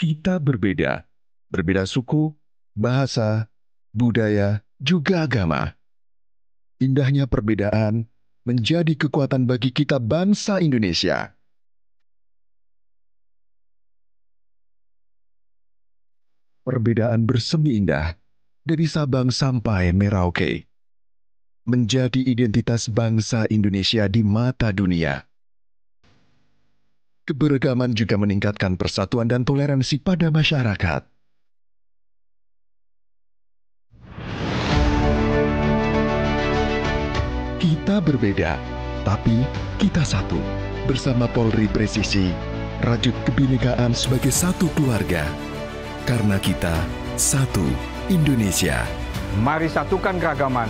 Kita berbeda, berbeda suku, bahasa, budaya, juga agama. Indahnya perbedaan menjadi kekuatan bagi kita bangsa Indonesia. Perbedaan bersemi indah dari Sabang sampai Merauke menjadi identitas bangsa Indonesia di mata dunia. Keberagaman juga meningkatkan persatuan dan toleransi pada masyarakat. Kita berbeda, tapi kita satu. Bersama Polri Presisi, rajut kebinekaan sebagai satu keluarga. Karena kita satu Indonesia. Mari satukan keragaman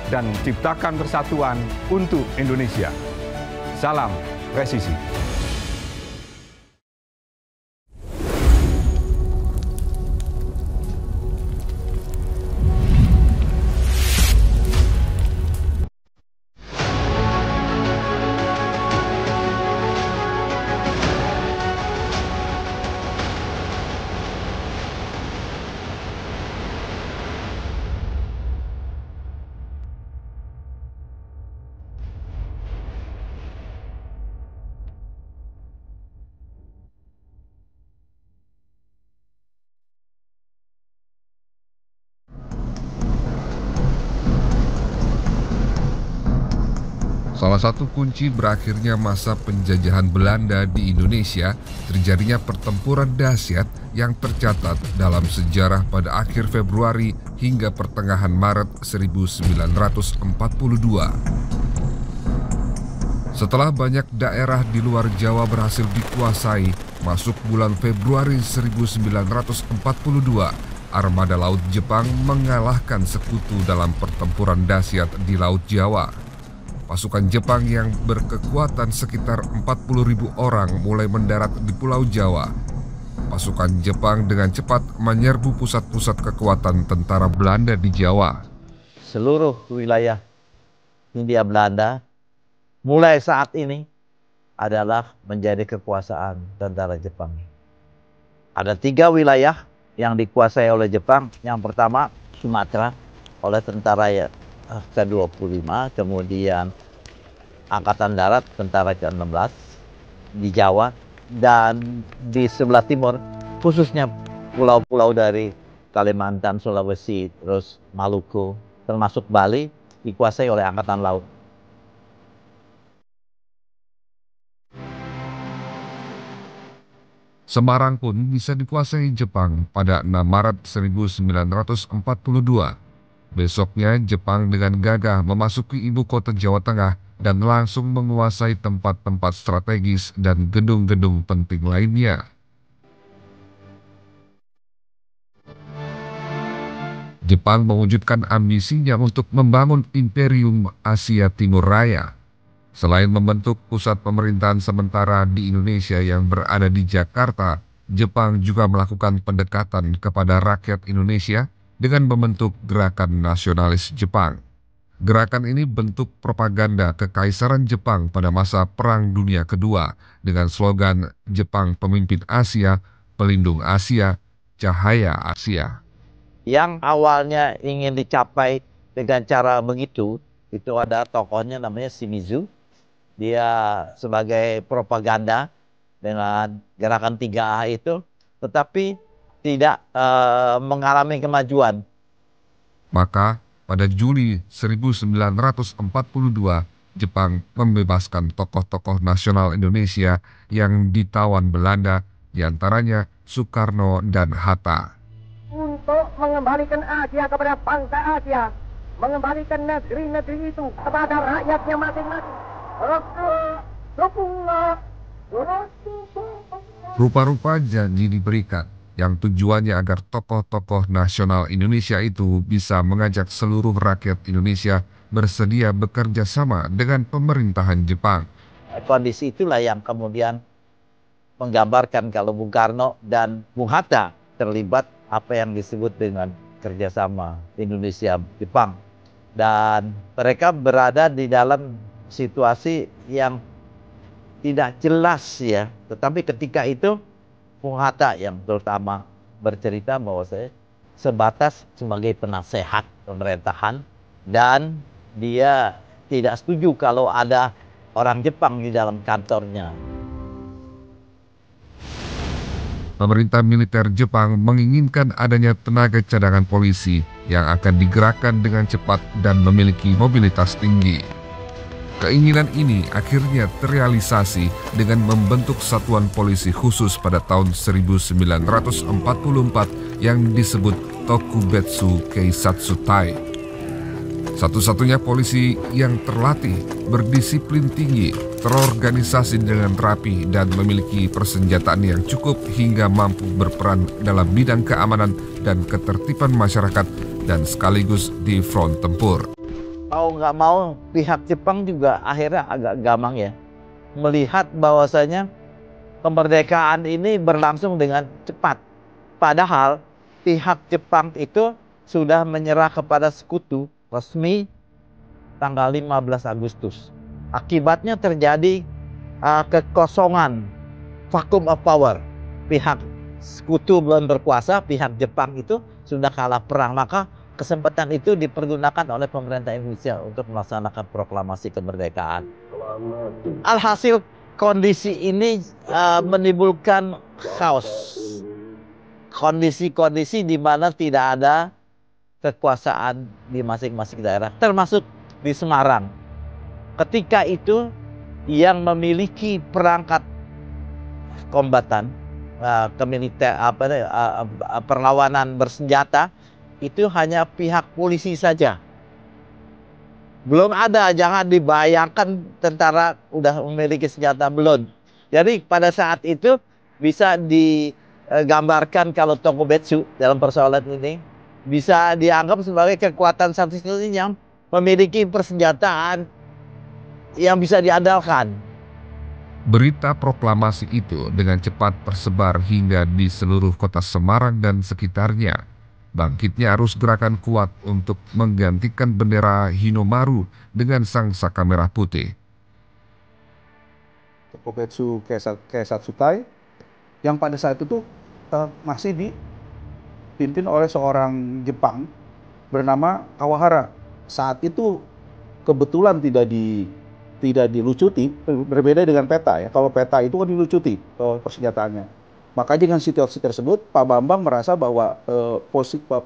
dan ciptakan persatuan untuk Indonesia. Salam Presisi. Salah satu kunci berakhirnya masa penjajahan Belanda di Indonesia terjadinya pertempuran dahsyat yang tercatat dalam sejarah pada akhir Februari hingga pertengahan Maret 1942. Setelah banyak daerah di luar Jawa berhasil dikuasai, masuk bulan Februari 1942, armada laut Jepang mengalahkan sekutu dalam pertempuran dahsyat di Laut Jawa. Pasukan Jepang yang berkekuatan sekitar 40.000 orang mulai mendarat di Pulau Jawa. Pasukan Jepang dengan cepat menyerbu pusat-pusat kekuatan tentara Belanda di Jawa. Seluruh wilayah Hindia Belanda mulai saat ini adalah menjadi kekuasaan tentara Jepang. Ada 3 wilayah yang dikuasai oleh Jepang. Yang pertama Sumatera oleh tentara ke-25, kemudian Angkatan Darat tentara ke-16 di Jawa, dan di sebelah timur khususnya pulau-pulau dari Kalimantan, Sulawesi, terus Maluku, termasuk Bali dikuasai oleh Angkatan Laut. Semarang pun bisa dikuasai Jepang pada 6 Maret 1942. Besoknya Jepang dengan gagah memasuki ibu kota Jawa Tengah dan langsung menguasai tempat-tempat strategis dan gedung-gedung penting lainnya. Jepang mewujudkan ambisinya untuk membangun Imperium Asia Timur Raya. Selain membentuk pusat pemerintahan sementara di Indonesia yang berada di Jakarta, Jepang juga melakukan pendekatan kepada rakyat Indonesia dengan membentuk Gerakan Nasionalis Jepang. Gerakan ini bentuk propaganda Kekaisaran Jepang pada masa Perang Dunia Kedua dengan slogan Jepang Pemimpin Asia, Pelindung Asia, Cahaya Asia. Yang awalnya ingin dicapai dengan cara begitu, itu ada tokohnya namanya Shimizu. Dia sebagai propaganda dengan gerakan 3A itu, tetapi tidak mengalami kemajuan. Maka pada Juli 1942, Jepang membebaskan tokoh-tokoh nasional Indonesia yang ditawan Belanda, diantaranya Soekarno dan Hatta. Untuk mengembalikan Asia kepada bangsa Asia, mengembalikan negeri-negeri itu kepada rakyatnya masing-masing. Rupa-rupa janji diberikan, yang tujuannya agar tokoh-tokoh nasional Indonesia itu bisa mengajak seluruh rakyat Indonesia bersedia bekerja sama dengan pemerintahan Jepang. Kondisi itulah yang kemudian menggambarkan kalau Bung Karno dan Bung Hatta terlibat apa yang disebut dengan kerjasama Indonesia-Jepang. Dan mereka berada di dalam situasi yang tidak jelas ya. Tetapi ketika itu Bung Hatta yang terutama bercerita bahwa saya sebatas sebagai penasehat pemerintahan dan dia tidak setuju kalau ada orang Jepang di dalam kantornya. Pemerintah militer Jepang menginginkan adanya tenaga cadangan polisi yang akan digerakkan dengan cepat dan memiliki mobilitas tinggi. Keinginan ini akhirnya terrealisasi dengan membentuk satuan polisi khusus pada tahun 1944 yang disebut Tokubetsu Keisatsutai. Satu-satunya polisi yang terlatih, berdisiplin tinggi, terorganisasi dengan rapi, dan memiliki persenjataan yang cukup hingga mampu berperan dalam bidang keamanan dan ketertiban masyarakat dan sekaligus di front tempur. Mau nggak mau pihak Jepang juga akhirnya agak gamang ya. Melihat bahwasanya kemerdekaan ini berlangsung dengan cepat. Padahal pihak Jepang itu sudah menyerah kepada sekutu resmi tanggal 15 Agustus. Akibatnya terjadi kekosongan, vacuum of power. Pihak sekutu belum berkuasa, pihak Jepang itu sudah kalah perang. Maka kesempatan itu dipergunakan oleh pemerintah Indonesia untuk melaksanakan proklamasi kemerdekaan. Alhasil kondisi ini menimbulkan chaos. Kondisi-kondisi di mana tidak ada kekuasaan di masing-masing daerah, termasuk di Semarang. Ketika itu yang memiliki perangkat kombatan, perlawanan bersenjata itu hanya pihak polisi saja. Belum ada, jangan dibayangkan tentara udah memiliki senjata, belum. Jadi pada saat itu bisa digambarkan kalau Tokubetsu dalam persoalan ini bisa dianggap sebagai kekuatan satu-satunya yang memiliki persenjataan yang bisa diandalkan. Berita proklamasi itu dengan cepat tersebar hingga di seluruh kota Semarang dan sekitarnya. Bangkitnya arus gerakan kuat untuk menggantikan bendera Hinomaru dengan sangsaka merah putih. Tokubetsu Keisatsutai yang pada saat itu masih dipimpin oleh seorang Jepang bernama Kawahara. Saat itu kebetulan tidak dilucuti, berbeda dengan peta ya. Kalau peta itu kan dilucuti persenjataannya. Maka dengan situasi tersebut, Pak Bambang merasa bahwa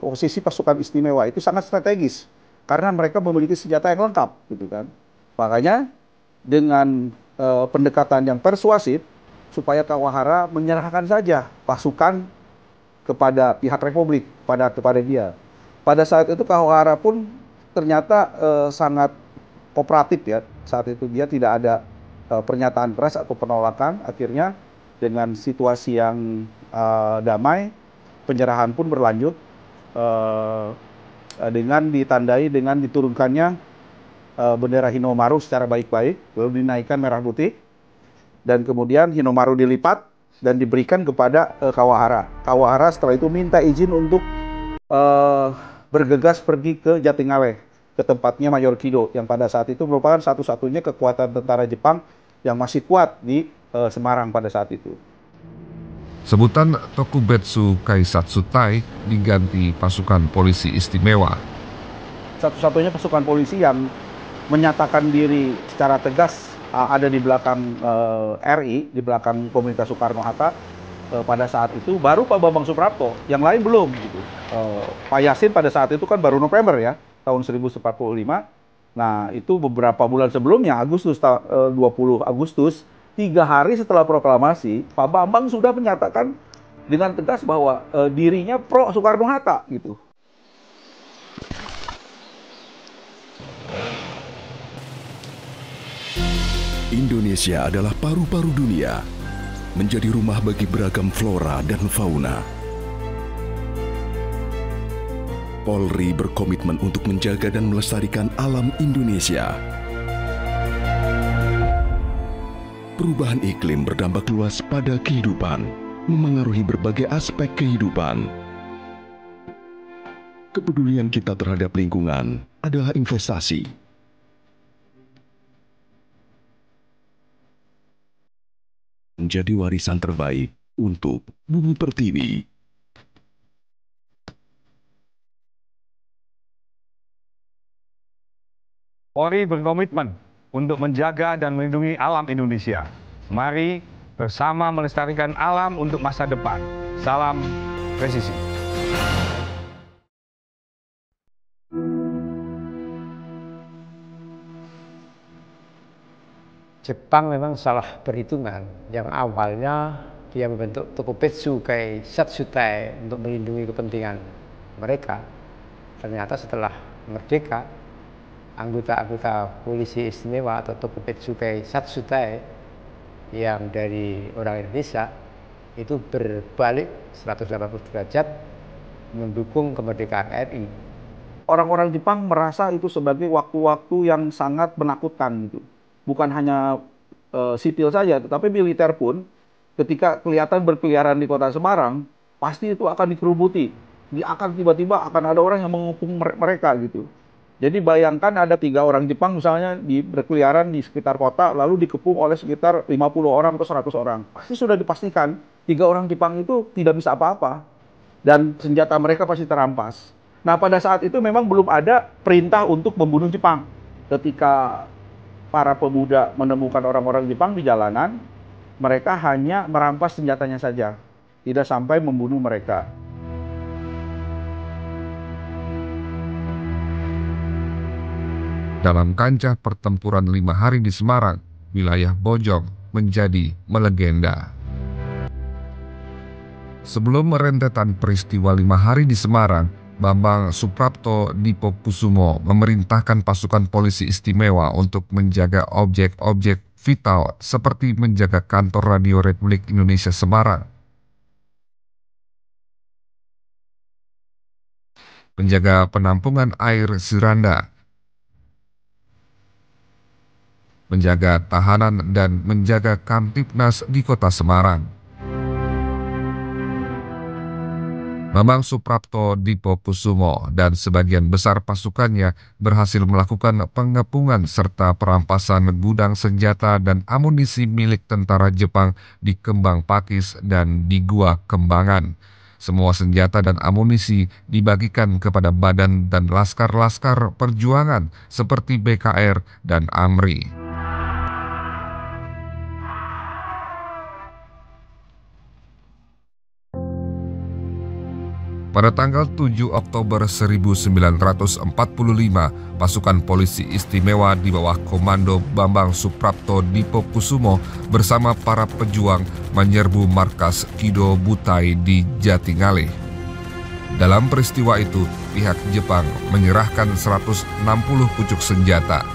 posisi pasukan istimewa itu sangat strategis karena mereka memiliki senjata yang lengkap, gitu kan. Makanya dengan pendekatan yang persuasif supaya Kawahara menyerahkan saja pasukan kepada pihak Republik, kepada dia. Pada saat itu Kawahara pun ternyata sangat kooperatif ya. Saat itu dia tidak ada pernyataan keras atau penolakan. Akhirnya dengan situasi yang damai, penyerahan pun berlanjut dengan ditandai dengan diturunkannya bendera Hinomaru secara baik-baik, lalu dinaikkan merah putih, dan kemudian Hinomaru dilipat dan diberikan kepada Kawahara. Kawahara setelah itu minta izin untuk bergegas pergi ke Jatingaleh, ke tempatnya Mayor Kido, yang pada saat itu merupakan satu-satunya kekuatan tentara Jepang yang masih kuat di Semarang pada saat itu. Sebutan Tokubetsu Keisatsutai diganti pasukan polisi istimewa. Satu-satunya pasukan polisi yang menyatakan diri secara tegas ada di belakang RI, di belakang komunitas Soekarno-Hatta pada saat itu baru Pak Bambang Suprapto, yang lain belum gitu. Pak Yasin pada saat itu kan baru November ya, tahun 1945. Nah, itu beberapa bulan sebelumnya, 20 Agustus, 3 hari setelah proklamasi, Pak Bambang sudah menyatakan dengan tegas bahwa dirinya pro Soekarno-Hatta gitu. Indonesia adalah paru-paru dunia, menjadi rumah bagi beragam flora dan fauna. Polri berkomitmen untuk menjaga dan melestarikan alam Indonesia. Perubahan iklim berdampak luas pada kehidupan, memengaruhi berbagai aspek kehidupan. Kepedulian kita terhadap lingkungan adalah investasi. Menjadi warisan terbaik untuk Bumi Pertiwi. Polri berkomitmen untuk menjaga dan melindungi alam Indonesia. Mari bersama melestarikan alam untuk masa depan. Salam presisi. Jepang memang salah perhitungan. Yang awalnya dia membentuk Tokubetsu Kei Satsutai untuk melindungi kepentingan mereka. Ternyata setelah merdeka, anggota-anggota polisi istimewa atau Tokubetsu Kei Satsutai yang dari orang Indonesia itu berbalik 180 derajat mendukung kemerdekaan RI. Orang-orang Jepang merasa itu sebagai waktu-waktu yang sangat menakutkan gitu. Bukan hanya sipil saja, tetapi militer pun ketika kelihatan berkeliaran di kota Semarang, pasti itu akan dikerubuti. Akan tiba-tiba akan ada orang yang mengepung mereka gitu. Jadi bayangkan ada 3 orang Jepang misalnya berkeliaran di sekitar kota, lalu dikepung oleh sekitar 50 orang atau 100 orang. Pasti sudah dipastikan 3 orang Jepang itu tidak bisa apa-apa. Dan senjata mereka pasti terampas. Nah pada saat itu memang belum ada perintah untuk membunuh Jepang. Ketika para pemuda menemukan orang-orang Jepang di jalanan, mereka hanya merampas senjatanya saja. Tidak sampai membunuh mereka. Dalam kancah pertempuran 5 hari di Semarang, wilayah Bojong menjadi melegenda. Sebelum merentetan peristiwa 5 hari di Semarang, Bambang Suprapto Dipokusumo memerintahkan pasukan polisi istimewa untuk menjaga objek-objek vital seperti menjaga kantor Radio Republik Indonesia Semarang, menjaga penampungan air Siranda, menjaga tahanan dan menjaga Kamtipnas di kota Semarang. Bambang Suprapto Dipokusumo dan sebagian besar pasukannya berhasil melakukan pengepungan serta perampasan gudang senjata dan amunisi milik tentara Jepang di Kembang Pakis dan di Gua Kembangan. Semua senjata dan amunisi dibagikan kepada badan dan laskar-laskar perjuangan seperti BKR dan AMRI. Pada tanggal 7 Oktober 1945, pasukan polisi istimewa di bawah komando Bambang Suprapto Dipokusumo bersama para pejuang menyerbu markas Kido Butai di Jatingaleh. Dalam peristiwa itu, pihak Jepang menyerahkan 160 pucuk senjata.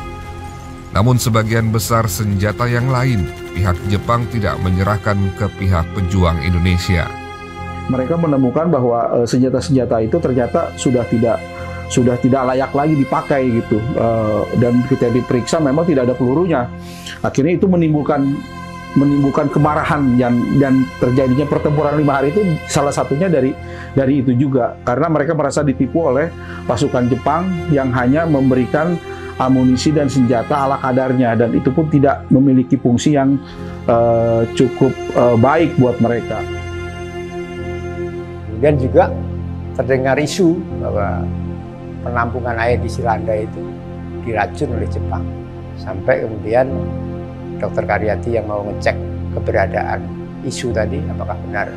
Namun sebagian besar senjata yang lain, pihak Jepang tidak menyerahkan ke pihak pejuang Indonesia. Mereka menemukan bahwa senjata-senjata itu ternyata sudah tidak layak lagi dipakai gitu, dan ketika diperiksa memang tidak ada pelurunya. Akhirnya itu menimbulkan kemarahan dan terjadinya pertempuran 5 hari itu salah satunya dari itu juga, karena mereka merasa ditipu oleh pasukan Jepang yang hanya memberikan amunisi dan senjata ala kadarnya, dan itu pun tidak memiliki fungsi yang cukup baik buat mereka. Kemudian juga terdengar isu bahwa penampungan air di Siranda itu diracun oleh Jepang. Sampai kemudian Dr. Karyati yang mau ngecek keberadaan isu tadi, apakah benar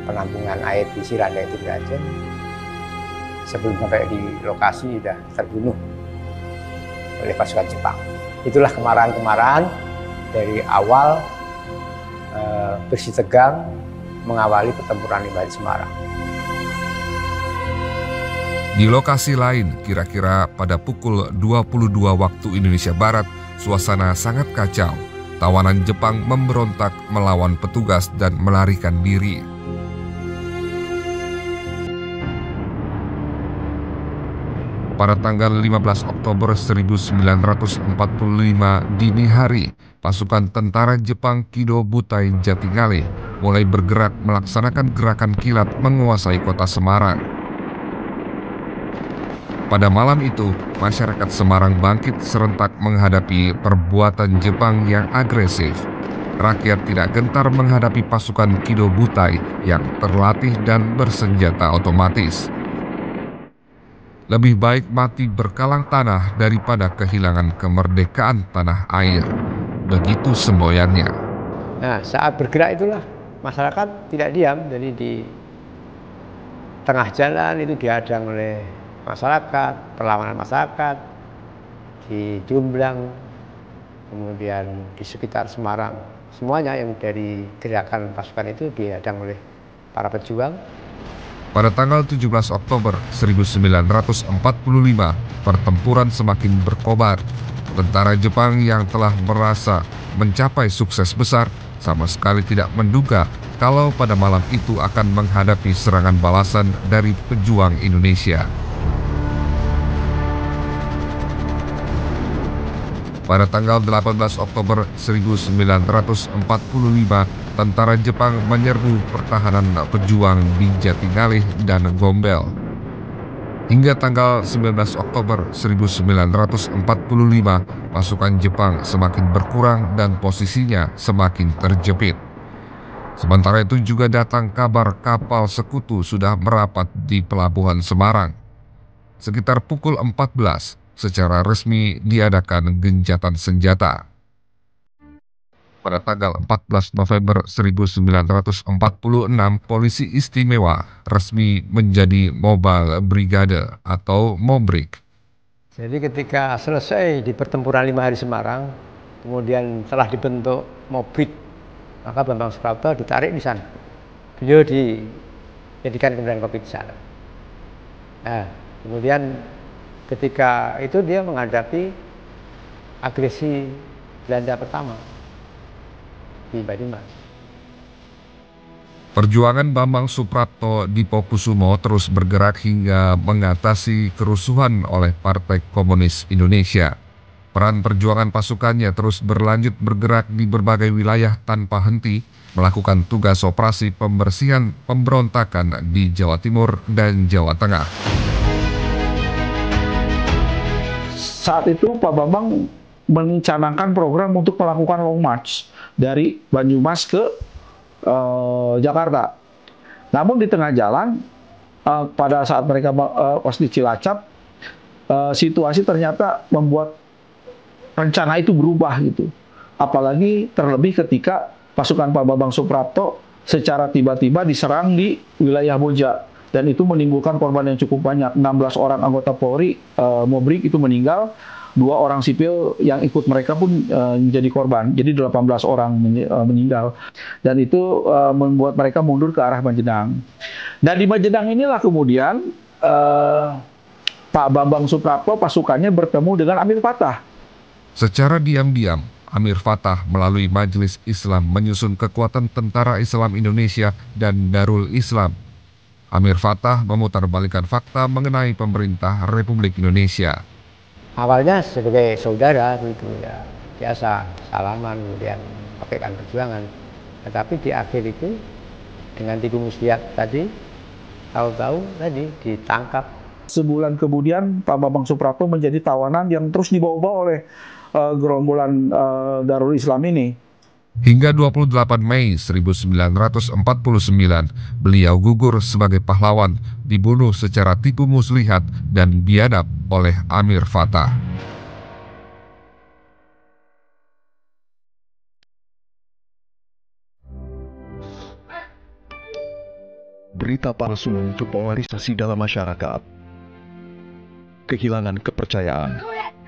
penampungan air di Siranda itu diracun. Sebelum sampai di lokasi sudah terbunuh oleh pasukan Jepang. Itulah kemarahan-kemarahan dari awal bersitegang mengawali pertempuran 5 hari Semarang. Di lokasi lain, kira-kira pada pukul 22 waktu Indonesia Barat, suasana sangat kacau. Tawanan Jepang memberontak melawan petugas dan melarikan diri. Pada tanggal 15 Oktober 1945 dini hari, pasukan tentara Jepang Kido Butai Jatingaleh mulai bergerak melaksanakan gerakan kilat menguasai kota Semarang. Pada malam itu, masyarakat Semarang bangkit serentak menghadapi perbuatan Jepang yang agresif. rakyat tidak gentar menghadapi pasukan Kido Butai yang terlatih dan bersenjata otomatis. Lebih baik mati berkalang tanah daripada kehilangan kemerdekaan tanah air. Begitu semboyannya. Nah, saat bergerak itulah masyarakat tidak diam, jadi di tengah jalan itu dihadang oleh masyarakat, perlawanan masyarakat, di Jumblang, kemudian di sekitar Semarang. Semuanya yang dari gerakan pasukan itu dihadang oleh para pejuang. Pada tanggal 17 Oktober 1945, pertempuran semakin berkobar. Tentara Jepang yang telah merasa mencapai sukses besar sama sekali tidak menduga kalau pada malam itu akan menghadapi serangan balasan dari pejuang Indonesia. Pada tanggal 18 Oktober 1945, tentara Jepang menyerbu pertahanan pejuang di Jatingalih dan Gombel. Hingga tanggal 19 Oktober 1945, pasukan Jepang semakin berkurang dan posisinya semakin terjepit. Sementara itu juga datang kabar kapal sekutu sudah merapat di Pelabuhan Semarang. Sekitar pukul 14, secara resmi diadakan gencatan senjata. Pada tanggal 14 November 1946, Polisi Istimewa resmi menjadi Mobile Brigade atau Mobrik. Jadi ketika selesai di pertempuran 5 hari Semarang, kemudian telah dibentuk Mobrik, maka Bambang Suprapto ditarik di sana. Beliau dijadikan Komandan Kopit di sana. Nah, kemudian ketika itu dia menghadapi agresi Belanda pertama di Banyumas. Perjuangan Bambang Suprapto di Pokusumo terus bergerak hingga mengatasi kerusuhan oleh Partai Komunis Indonesia. Peran perjuangan pasukannya terus berlanjut bergerak di berbagai wilayah tanpa henti, melakukan tugas operasi pembersihan pemberontakan di Jawa Timur dan Jawa Tengah. Saat itu Pak Bambang mencanangkan program untuk melakukan long march dari Banyumas ke Jakarta. Namun di tengah jalan, pada saat mereka pas di Cilacap, situasi ternyata membuat rencana itu berubah gitu. Apalagi terlebih ketika pasukan Pak Bambang Suprapto secara tiba-tiba diserang di wilayah Boja. Dan itu menimbulkan korban yang cukup banyak. 16 orang anggota Polri, Mobrik itu meninggal, 2 orang sipil yang ikut mereka pun menjadi korban. Jadi 18 orang meninggal. Dan itu membuat mereka mundur ke arah Majenang. Dan di Majenang inilah kemudian Pak Bambang Suprapto pasukannya bertemu dengan Amir Fattah. Secara diam-diam, Amir Fattah melalui Majelis Islam menyusun kekuatan Tentara Islam Indonesia dan Darul Islam. Amir Fattah memutarbalikkan fakta mengenai pemerintah Republik Indonesia. Awalnya sebagai saudara gitu ya, biasa salaman, kemudian pakaikan perjuangan. Tetapi di akhir itu dengan tipu muslihat tadi, tahu-tahu tadi ditangkap. Sebulan kemudian Pak Bambang Suprapto menjadi tawanan yang terus dibawa-bawa oleh gerombolan Darul Islam ini. Hingga 28 Mei 1949, beliau gugur sebagai pahlawan, dibunuh secara tipu muslihat dan biadab oleh Amir Fattah. Berita palsu muncul polarisasi dalam masyarakat, kehilangan kepercayaan,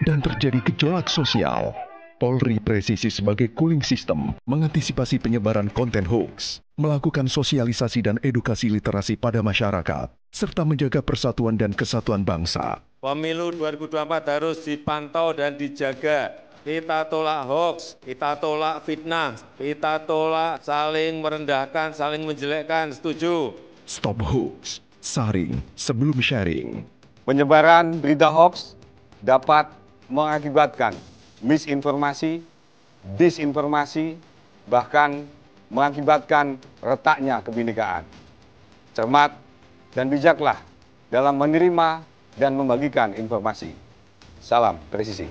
dan terjadi gejolak sosial. Polri presisi sebagai cooling system, mengantisipasi penyebaran konten hoax, melakukan sosialisasi dan edukasi literasi pada masyarakat, serta menjaga persatuan dan kesatuan bangsa. Pemilu 2024 harus dipantau dan dijaga. Kita tolak hoax, kita tolak fitnah, kita tolak saling merendahkan, saling menjelekkan, setuju? Stop hoax, saring sebelum sharing. Penyebaran berita hoax dapat mengakibatkan misinformasi, disinformasi, bahkan mengakibatkan retaknya kebinekaan. Cermat dan bijaklah dalam menerima dan membagikan informasi. Salam presisi.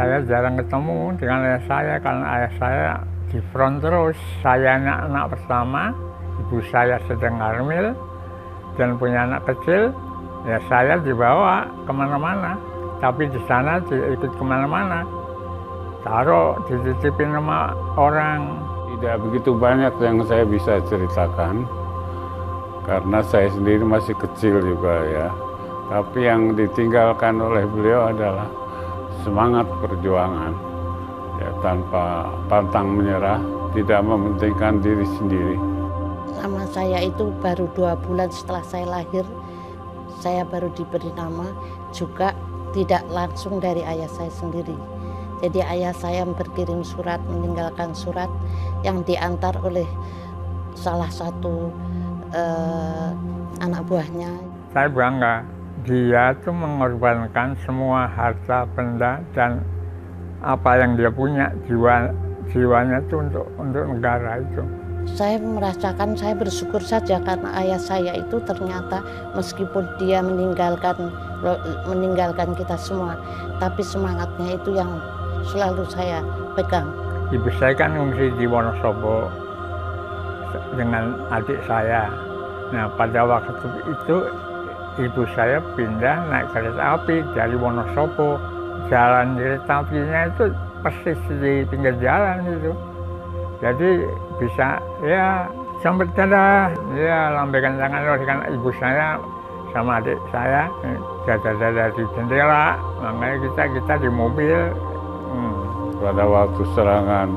Saya jarang ketemu dengan ayah saya karena ayah saya di front terus. Saya anak pertama, ibu saya sedang hamil dan punya anak kecil. Ya saya dibawa kemana-mana, tapi di sana ikut kemana-mana. Taruh, dititipin sama orang. Tidak begitu banyak yang saya bisa ceritakan, karena saya sendiri masih kecil juga ya. Tapi yang ditinggalkan oleh beliau adalah semangat perjuangan, ya, tanpa pantang menyerah, tidak mementingkan diri sendiri. Nama saya itu baru 2 bulan setelah saya lahir. Saya baru diberi nama, juga tidak langsung dari ayah saya sendiri. Jadi ayah saya berkirim surat, meninggalkan surat yang diantar oleh salah satu anak buahnya. Saya bangga, dia tuh mengorbankan semua harta benda dan apa yang dia punya, jiwanya itu untuk negara itu. Saya merasakan, saya bersyukur saja karena ayah saya itu ternyata meskipun dia meninggalkan kita semua, tapi semangatnya itu yang selalu saya pegang. Ibu saya kan ngungsi di Wonosobo dengan adik saya. Nah, pada waktu itu ibu saya pindah naik kereta api dari Wonosobo. Jalan kereta apinya itu persis di pinggir jalan itu. Jadi bisa ya sampai dadah, ya lambaikan tangan dengan ibu saya sama adik saya, dadah-dadah di jendela, makanya kita di mobil. Pada waktu serangan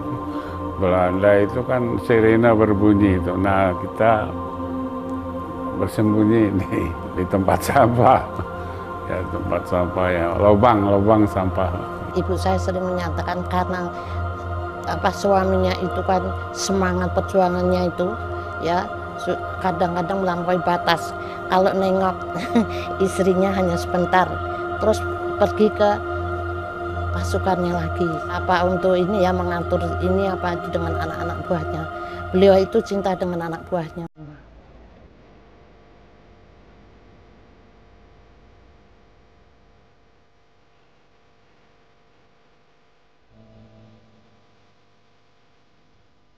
Belanda itu kan sirena berbunyi itu. Nah, kita bersembunyi di tempat sampah, ya tempat sampah ya, lubang sampah. Ibu saya sering menyatakan karena suaminya itu kan semangat perjuangannya itu ya kadang-kadang melampaui batas. Kalau nengok istrinya hanya sebentar, terus pergi ke pasukannya lagi. Apa untuk ini ya mengatur ini apa dengan anak-anak buahnya. Beliau itu cinta dengan anak buahnya.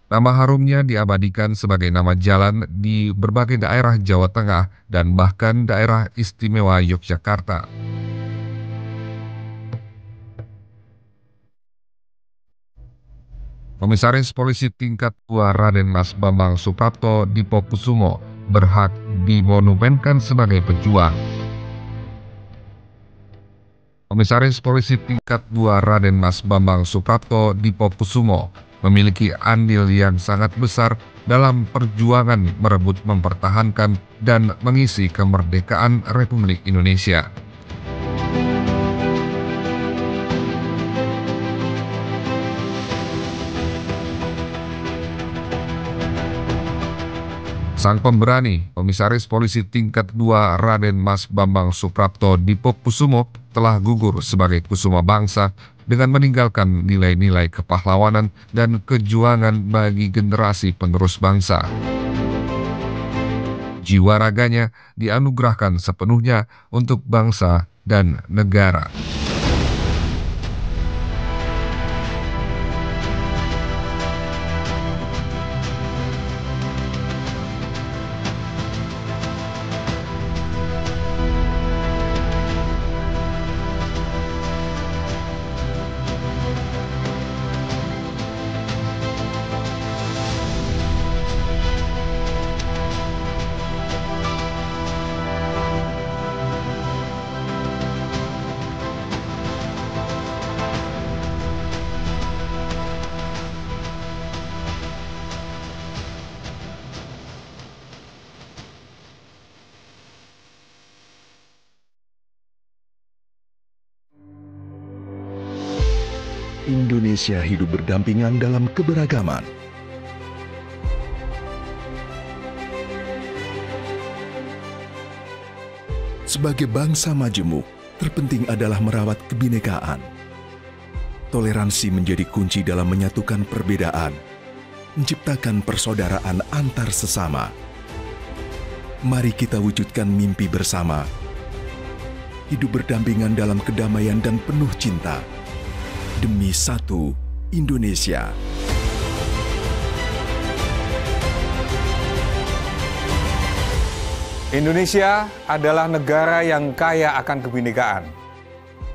Nama harumnya diabadikan sebagai nama jalan di berbagai daerah Jawa Tengah dan bahkan daerah istimewa Yogyakarta. Komisaris Polisi Tingkat 2 Raden Mas Bambang Suprapto Dipokusumo berhak dimonumenkan sebagai pejuang. Komisaris Polisi Tingkat 2 Raden Mas Bambang Suprapto Dipokusumo memiliki andil yang sangat besar dalam perjuangan merebut, mempertahankan, dan mengisi kemerdekaan Republik Indonesia. Sang pemberani, Komisaris Polisi Tingkat 2 Raden Mas Bambang Suprapto Dipokusumo telah gugur sebagai kusuma bangsa dengan meninggalkan nilai-nilai kepahlawanan dan kejuangan bagi generasi penerus bangsa. Jiwa raganya dianugerahkan sepenuhnya untuk bangsa dan negara. Indonesia hidup berdampingan dalam keberagaman. Sebagai bangsa majemuk, terpenting adalah merawat kebinekaan. Toleransi menjadi kunci dalam menyatukan perbedaan, menciptakan persaudaraan antar sesama. Mari kita wujudkan mimpi bersama, hidup berdampingan dalam kedamaian dan penuh cinta. demi satu Indonesia. Indonesia adalah negara yang kaya akan kebinekaan.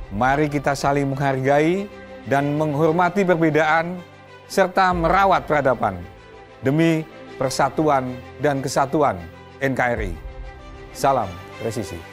Mari kita saling menghargai dan menghormati perbedaan serta merawat peradaban demi persatuan dan kesatuan NKRI. Salam presisi.